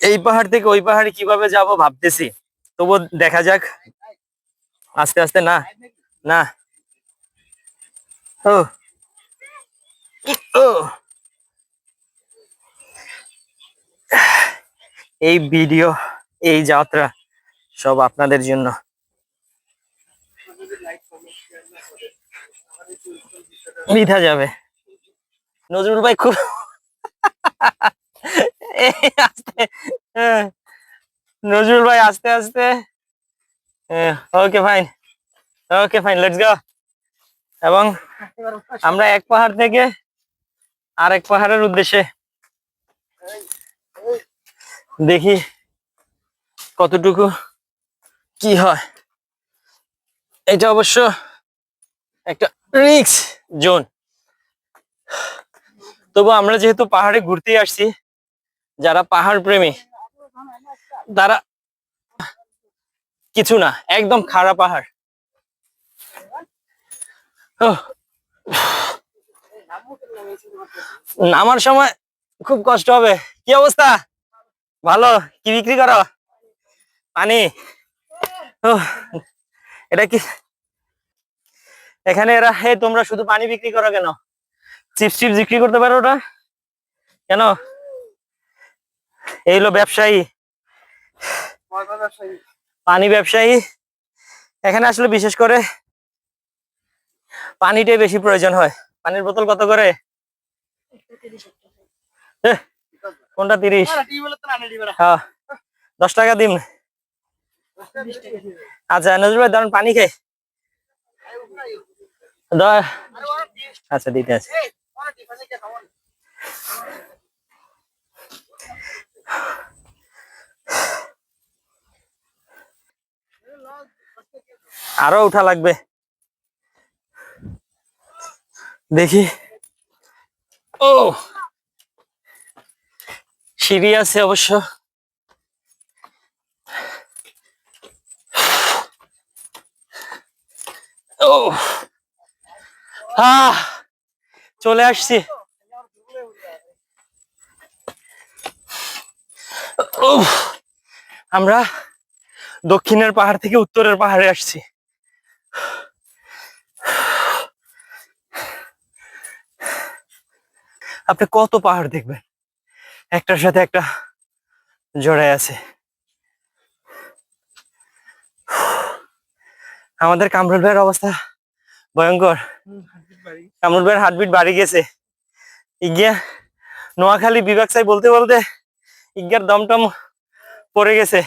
এই পাহাড় থেকে ওই পাহাড়ে কিভাবে যাব ভাবতেছি, তবু দেখা যাক। আস্তে আস্তে। না না। ও ও এই ভিডিও, এই যাত্রা সব আপনাদের জন্য। মিঠা যাবে। নজরুল ভাই খুব আস্তে। হ্যাঁ, নজরুল ভাই আস্তে আস্তে। Okay fine, okay fine, let's go. এবং আমরা এক পাহাড় থেকে আরেক পাহাড়ের উদ্দেশ্যে দেখি কতটুকু কি হয়। এটা অবশ্য একটা রিস্ক জোন, তবু আমরা যেহেতু পাহাড়ে ঘুরতে আসছি, যারা পাহাড় প্রেমী তারা কিছু না, একদম খাড়া পাহাড়। নামার সময় খুব কষ্ট হবে। কি অবস্থা? ভালো। কি বিক্রি করো? পানি। এটা কি এখানে এরা, হে তোমরা শুধু পানি বিক্রি করো কেন? চিপস চিপস বিক্রি করতে পারো ওটা কেন? এই হলো ব্যবসায়ী, পানি ব্যবসায়ী। এখানে আসলে বিশেষ করে পানিটাই বেশি প্রয়োজন হয়। পানির বোতল কত করে? কোনটা 30? হ্যাঁ, 10 টাকা দিন। আচ্ছা নজরুল ভাই ধরেন পানি খাই। আচ্ছা দিতে আছে। আরো উঠা লাগবে, দেখি। ও সিঁড়ি আছে অবশ্য। ও চলে আসছি। আমরা দক্ষিণের পাহাড় থেকে উত্তরের পাহাড়ে আসছি। আপনি কত পাহাড় দেখবেন, একটার সাথে একটা জড়ায় আছে। আমাদের কামরুল ভাইয়ের অবস্থা ভয়ঙ্কর। কামরুল ভাইয়ের হার্টবিট বাড়ি গেছে। ইগিয়া নোয়াখালী বিভাগ সাই বলতে বলতে ইজ্ঞার দমটম পড়ে গেছে।